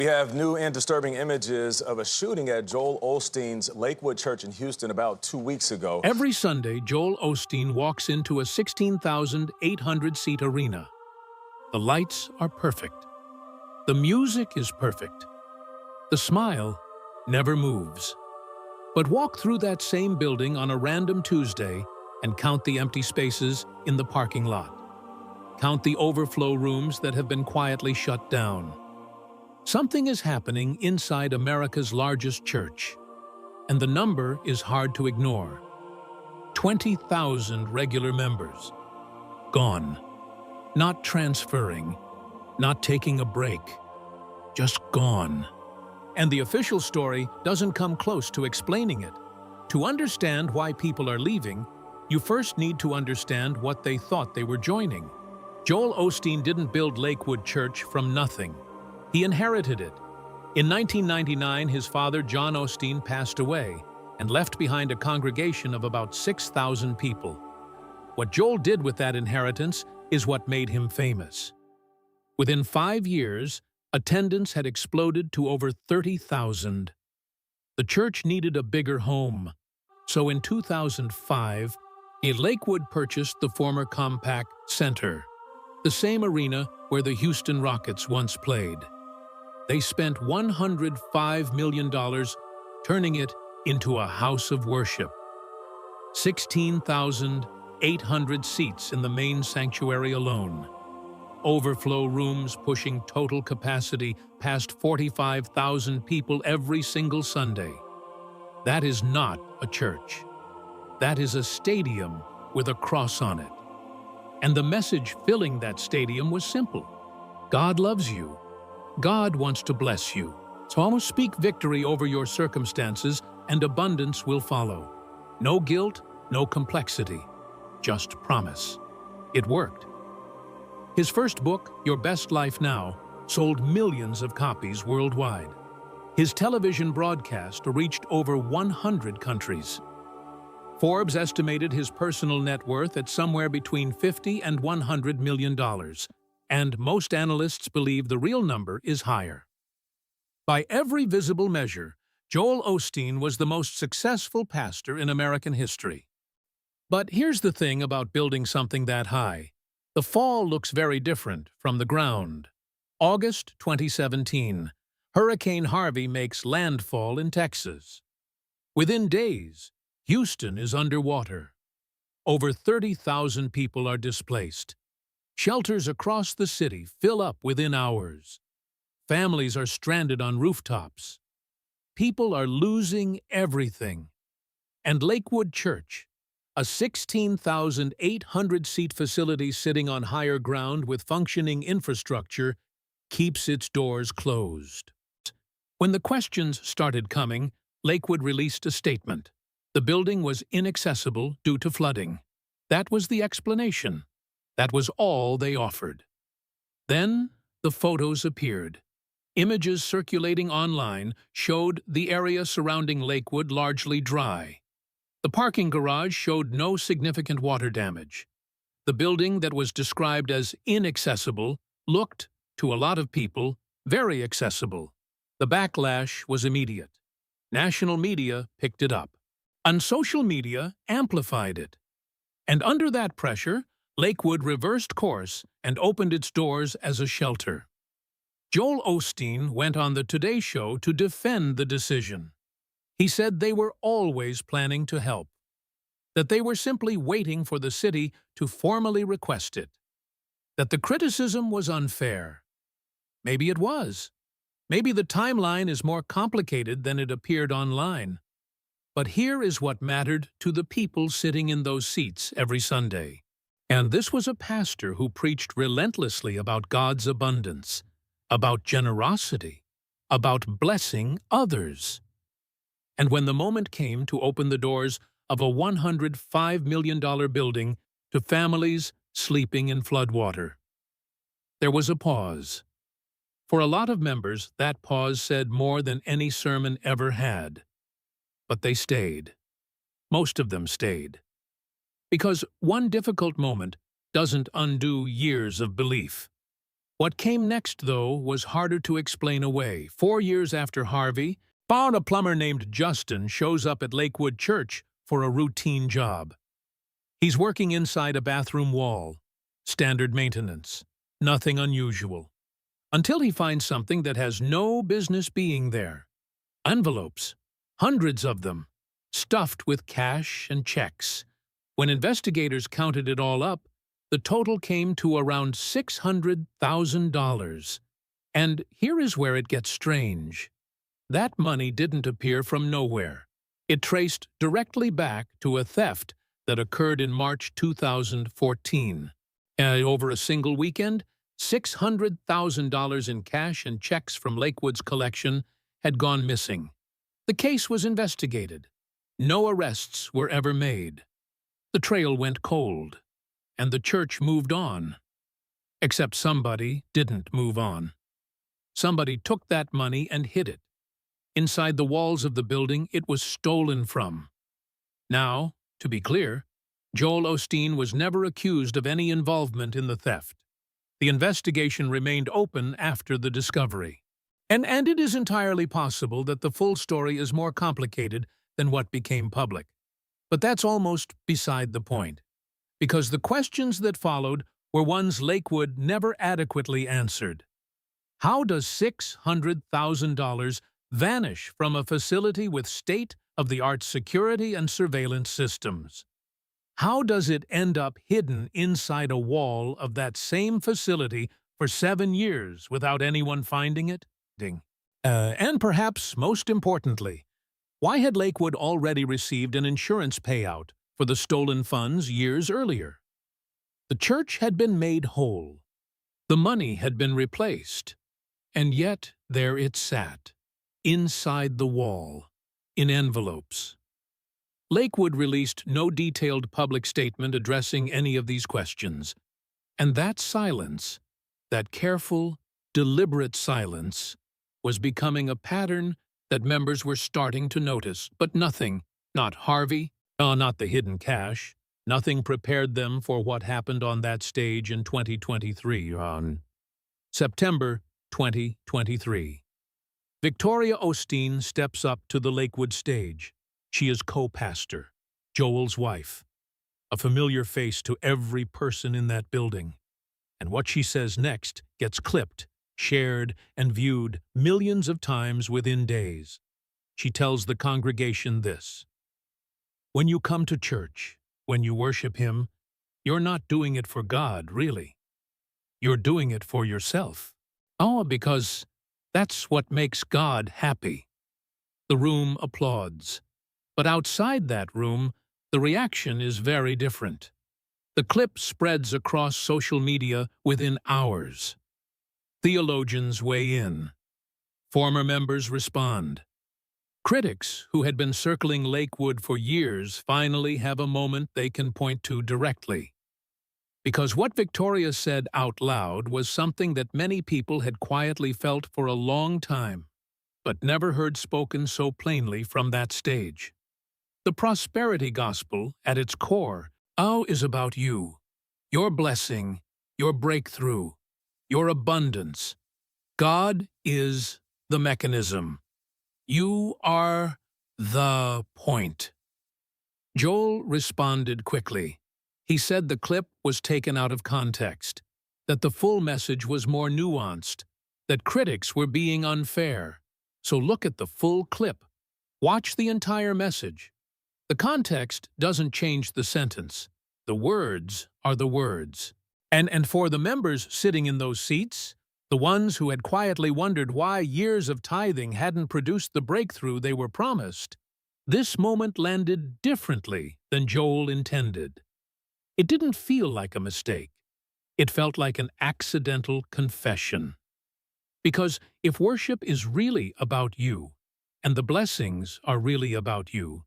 We have new and disturbing images of a shooting at Joel Osteen's Lakewood Church in Houston about 2 weeks ago. Every Sunday, Joel Osteen walks into a 16,800-seat arena. The lights are perfect. The music is perfect. The smile never moves. But walk through that same building on a random Tuesday and count the empty spaces in the parking lot. Count the overflow rooms that have been quietly shut down. Something is happening inside America's largest church, and the number is hard to ignore. 20,000 regular members. Gone. Not transferring. Not taking a break. Just gone. And the official story doesn't come close to explaining it. To understand why people are leaving, you first need to understand what they thought they were joining. Joel Osteen didn't build Lakewood Church from nothing. He inherited it. In 1999, his father, John Osteen, passed away and left behind a congregation of about 6,000 people. What Joel did with that inheritance is what made him famous. Within 5 years, attendance had exploded to over 30,000. The church needed a bigger home. So in 2005, Lakewood purchased the former Compaq Center, the same arena where the Houston Rockets once played. They spent $105 million turning it into a house of worship. 16,800 seats in the main sanctuary alone. Overflow rooms pushing total capacity past 45,000 people every single Sunday. That is not a church. That is a stadium with a cross on it. And the message filling that stadium was simple. God loves you. God wants to bless you. So speak victory over your circumstances, and abundance will follow. No guilt, no complexity, just promise. It worked. His first book, Your Best Life Now, sold millions of copies worldwide. His television broadcast reached over 100 countries. Forbes estimated his personal net worth at somewhere between $50 and $100 million. And most analysts believe the real number is higher. By every visible measure, Joel Osteen was the most successful pastor in American history. But here's the thing about building something that high. The fall looks very different from the ground. August 2017, Hurricane Harvey makes landfall in Texas. Within days, Houston is underwater. Over 30,000 people are displaced. Shelters across the city fill up within hours. Families are stranded on rooftops. People are losing everything. And Lakewood Church, a 16,800-seat facility sitting on higher ground with functioning infrastructure, keeps its doors closed. When the questions started coming, Lakewood released a statement. The building was inaccessible due to flooding. That was the explanation. That was all they offered. Then the photos appeared. Images circulating online showed the area surrounding Lakewood largely dry. The parking garage showed no significant water damage. The building that was described as inaccessible looked, to a lot of people, very accessible. The backlash was immediate. National media picked it up. And social media amplified it. And under that pressure, Lakewood reversed course and opened its doors as a shelter. Joel Osteen went on the Today Show to defend the decision. He said they were always planning to help, that they were simply waiting for the city to formally request it, that the criticism was unfair. Maybe it was. Maybe the timeline is more complicated than it appeared online. But here is what mattered to the people sitting in those seats every Sunday. And this was a pastor who preached relentlessly about God's abundance, about generosity, about blessing others. And when the moment came to open the doors of a $105 million building to families sleeping in floodwater, there was a pause. For a lot of members, that pause said more than any sermon ever had. But they stayed. Most of them stayed. Because one difficult moment doesn't undo years of belief. What came next, though, was harder to explain away. 4 years after Harvey, a plumber named Justin shows up at Lakewood Church for a routine job. He's working inside a bathroom wall. Standard maintenance. Nothing unusual. Until he finds something that has no business being there. Envelopes. Hundreds of them. Stuffed with cash and checks. When investigators counted it all up, the total came to around $600,000. And here is where it gets strange. That money didn't appear from nowhere. It traced directly back to a theft that occurred in March 2014. Over a single weekend, $600,000 in cash and checks from Lakewood's collection had gone missing. The case was investigated. No arrests were ever made. The trail went cold, and the church moved on. Except somebody didn't move on. Somebody took that money and hid it. Inside the walls of the building it was stolen from. Now, to be clear, Joel Osteen was never accused of any involvement in the theft. The investigation remained open after the discovery. And it is entirely possible that the full story is more complicated than what became public. But that's almost beside the point, because the questions that followed were ones Lakewood never adequately answered. How does $600,000 vanish from a facility with state-of-the-art security and surveillance systems? How does it end up hidden inside a wall of that same facility for 7 years without anyone finding it? And perhaps most importantly, why had Lakewood already received an insurance payout for the stolen funds years earlier? The church had been made whole. The money had been replaced. And yet there it sat, inside the wall, in envelopes. Lakewood released no detailed public statement addressing any of these questions. And that silence, that careful, deliberate silence, was becoming a pattern that members were starting to notice. But nothing, not Harvey, not the hidden cash, nothing prepared them for what happened on that stage in 2023 on September 2023. Victoria Osteen steps up to the Lakewood stage. She is co-pastor, Joel's wife, a familiar face to every person in that building. And what she says next gets clipped, shared, and viewed millions of times within days. She tells the congregation this: when you come to church, when you worship Him, you're not doing it for God, really. You're doing it for yourself. Because that's what makes God happy. The room applauds. But outside that room, the reaction is very different. The clip spreads across social media within hours. Theologians weigh in. Former members respond. Critics who had been circling Lakewood for years finally have a moment they can point to directly. Because what Victoria said out loud was something that many people had quietly felt for a long time, but never heard spoken so plainly from that stage. The prosperity gospel, at its core, is about you, your blessing, your breakthrough, your abundance. God is the mechanism. You are the point. Joel responded quickly. He said the clip was taken out of context, that the full message was more nuanced, that critics were being unfair. So look at the full clip. Watch the entire message. The context doesn't change the sentence. The words are the words. And for the members sitting in those seats, the ones who had quietly wondered why years of tithing hadn't produced the breakthrough they were promised, this moment landed differently than Joel intended. It didn't feel like a mistake. It felt like an accidental confession. Because if worship is really about you, and the blessings are really about you,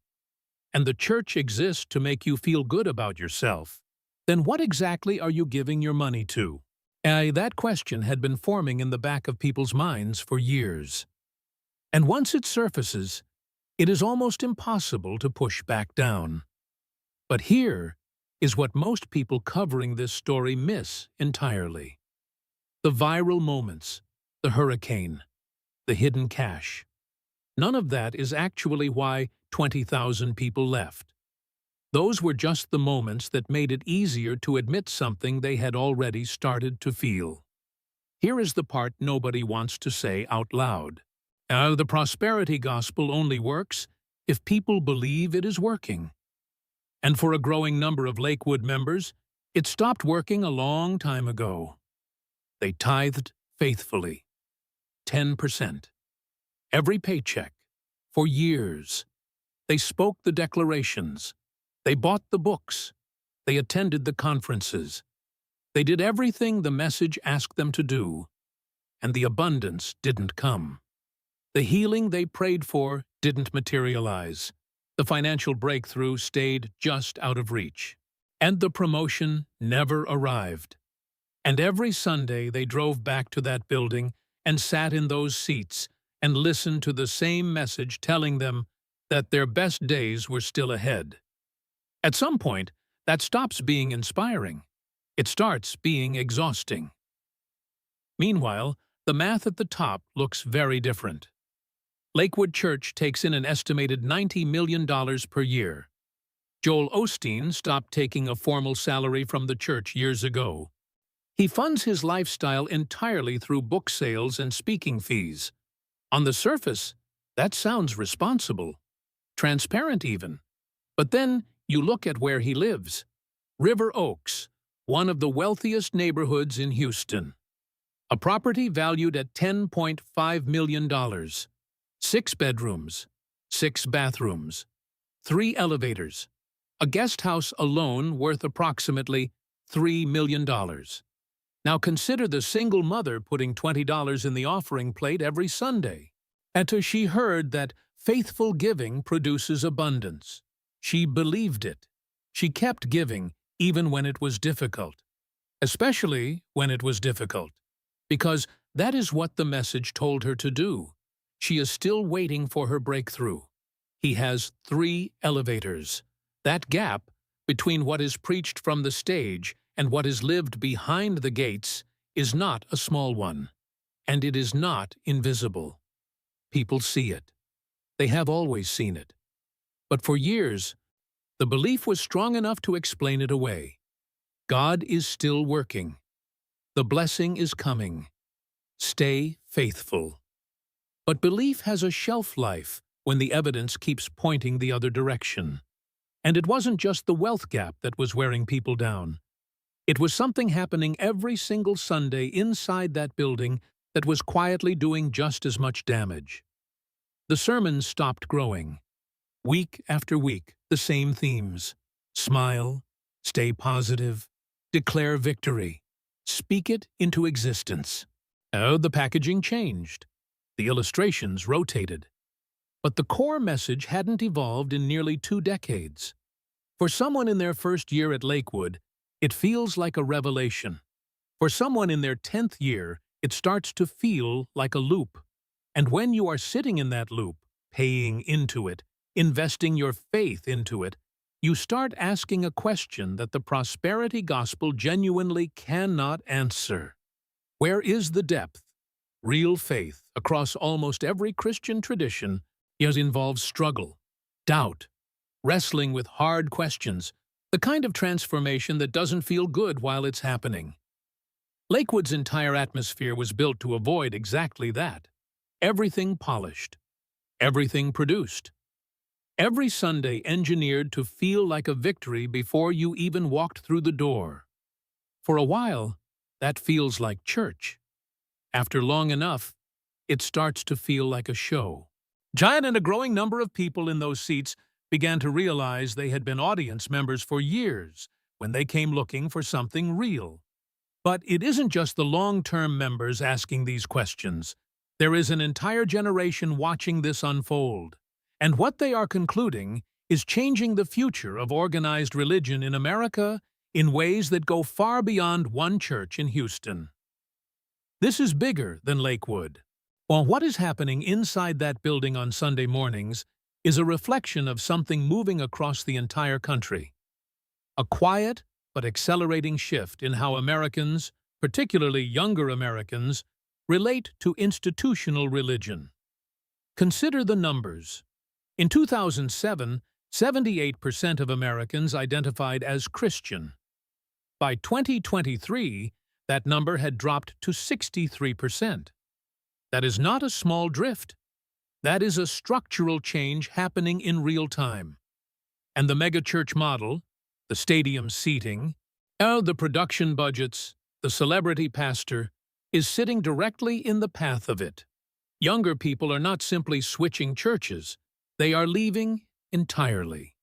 and the church exists to make you feel good about yourself, then what exactly are you giving your money to? That question had been forming in the back of people's minds for years. And once it surfaces, it is almost impossible to push back down. But here is what most people covering this story miss entirely. The viral moments, the hurricane, the hidden cash. None of that is actually why 20,000 people left. Those were just the moments that made it easier to admit something they had already started to feel. Here is the part nobody wants to say out loud. The prosperity gospel only works if people believe it is working. And for a growing number of Lakewood members, it stopped working a long time ago. They tithed faithfully, 10%. Every paycheck, for years. They spoke the declarations. They bought the books. They attended the conferences. They did everything the message asked them to do, and the abundance didn't come. The healing they prayed for didn't materialize. The financial breakthrough stayed just out of reach. And the promotion never arrived. And every Sunday they drove back to that building and sat in those seats and listened to the same message telling them that their best days were still ahead. At some point, that stops being inspiring. It starts being exhausting. Meanwhile, the math at the top looks very different. Lakewood Church takes in an estimated $90 million per year. Joel Osteen stopped taking a formal salary from the church years ago. He funds his lifestyle entirely through book sales and speaking fees. On the surface, that sounds responsible, transparent even. But then you look at where he lives. River Oaks, one of the wealthiest neighborhoods in Houston. A property valued at $10.5 million. 6 bedrooms, 6 bathrooms, 3 elevators. A guest house alone worth approximately $3 million. Now consider the single mother putting $20 in the offering plate every Sunday. Until she heard that faithful giving produces abundance. She believed it. She kept giving even when it was difficult. Especially when it was difficult. Because that is what the message told her to do. She is still waiting for her breakthrough. He has 3 elevators. That gap between what is preached from the stage and what is lived behind the gates is not a small one. And it is not invisible. People see it. They have always seen it. But for years, the belief was strong enough to explain it away. God is still working. The blessing is coming. Stay faithful. But belief has a shelf life when the evidence keeps pointing the other direction. And it wasn't just the wealth gap that was wearing people down. It was something happening every single Sunday inside that building that was quietly doing just as much damage. The sermons stopped growing. Week after week, the same themes. Smile, stay positive, declare victory, speak it into existence. The packaging changed. The illustrations rotated. But the core message hadn't evolved in nearly 2 decades. For someone in their first year at Lakewood, it feels like a revelation. For someone in their 10th year, it starts to feel like a loop. And when you are sitting in that loop, paying into it, investing your faith into it, you start asking a question that the prosperity gospel genuinely cannot answer. Where is the depth? Real faith, across almost every Christian tradition, yet involves struggle, doubt, wrestling with hard questions, the kind of transformation that doesn't feel good while it's happening. Lakewood's entire atmosphere was built to avoid exactly that. Everything polished. Everything produced. Every Sunday engineered to feel like a victory before you even walked through the door. For a while, that feels like church. After long enough, it starts to feel like a show. Giant and a growing number of people in those seats began to realize they had been audience members for years when they came looking for something real. But it isn't just the long-term members asking these questions. There is an entire generation watching this unfold. And what they are concluding is changing the future of organized religion in America in ways that go far beyond one church in Houston. This is bigger than Lakewood. While what is happening inside that building on Sunday mornings is a reflection of something moving across the entire country. A quiet but accelerating shift in how Americans, particularly younger Americans, relate to institutional religion. Consider the numbers. In 2007, 78% of Americans identified as Christian. By 2023, that number had dropped to 63%. That is not a small drift. That is a structural change happening in real time. And the megachurch model, the stadium seating, the production budgets, the celebrity pastor, is sitting directly in the path of it. Younger people are not simply switching churches, they are leaving entirely.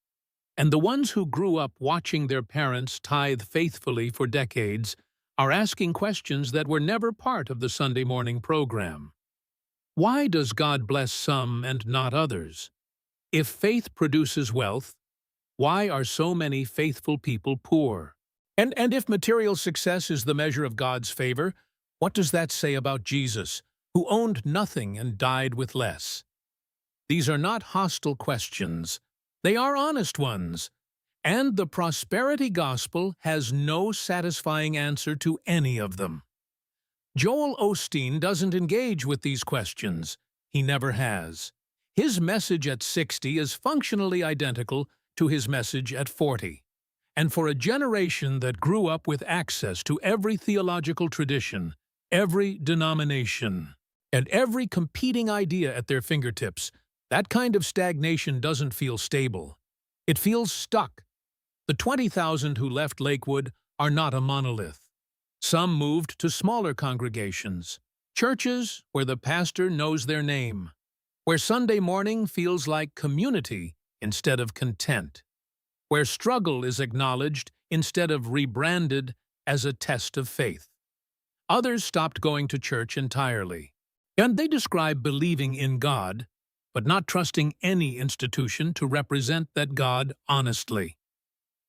And the ones who grew up watching their parents tithe faithfully for decades are asking questions that were never part of the Sunday morning program. Why does God bless some and not others? If faith produces wealth, why are so many faithful people poor? And if material success is the measure of God's favor, what does that say about Jesus, who owned nothing and died with less? These are not hostile questions. They are honest ones. And the prosperity gospel has no satisfying answer to any of them. Joel Osteen doesn't engage with these questions. He never has. His message at 60 is functionally identical to his message at 40. And for a generation that grew up with access to every theological tradition, every denomination, and every competing idea at their fingertips, that kind of stagnation doesn't feel stable. It feels stuck. The 20,000 who left Lakewood are not a monolith. Some moved to smaller congregations, churches where the pastor knows their name, where Sunday morning feels like community instead of content, where struggle is acknowledged instead of rebranded as a test of faith. Others stopped going to church entirely, and they describe believing in God, but not trusting any institution to represent that God honestly.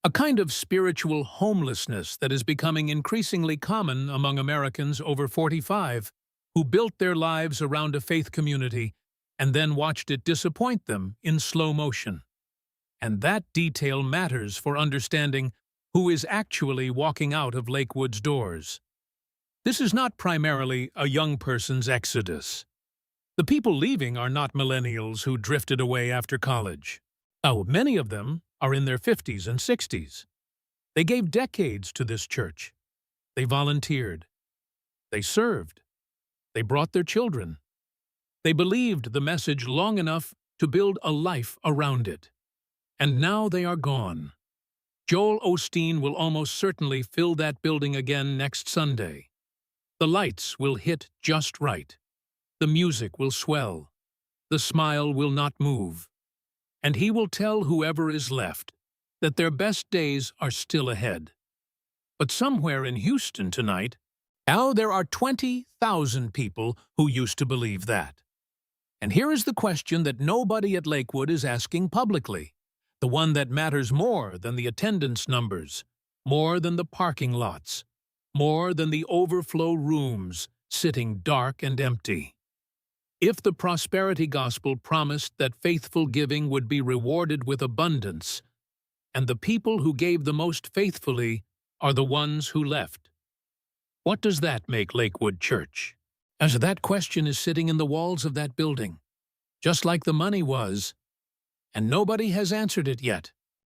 A kind of spiritual homelessness that is becoming increasingly common among Americans over 45, who built their lives around a faith community and then watched it disappoint them in slow motion. And that detail matters for understanding who is actually walking out of Lakewood's doors. This is not primarily a young person's exodus. The people leaving are not millennials who drifted away after college. Oh, many of them are in their 50s and 60s. They gave decades to this church. They volunteered. They served. They brought their children. They believed the message long enough to build a life around it. And now they are gone. Joel Osteen will almost certainly fill that building again next Sunday. The lights will hit just right. The music will swell. The smile will not move. And he will tell whoever is left that their best days are still ahead. But somewhere in Houston tonight, now there are 20,000 people who used to believe that. And here is the question that nobody at Lakewood is asking publicly, the one that matters more than the attendance numbers, more than the parking lots, more than the overflow rooms sitting dark and empty. If the prosperity gospel promised that faithful giving would be rewarded with abundance, and the people who gave the most faithfully are the ones who left, what does that make Lakewood Church? As that question is sitting in the walls of that building, just like the money was, and nobody has answered it yet.